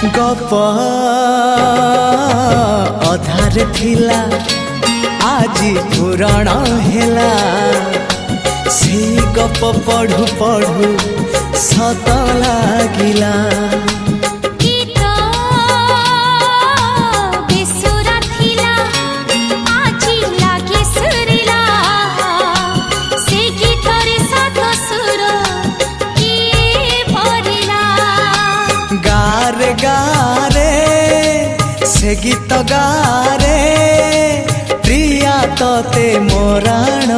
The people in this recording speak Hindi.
गप अधार थिला आजी पुराण हेला से गप पढ़ु पढ़ु सत लागिला। गारे गारे से गीत गारे प्रिया तोते मोराण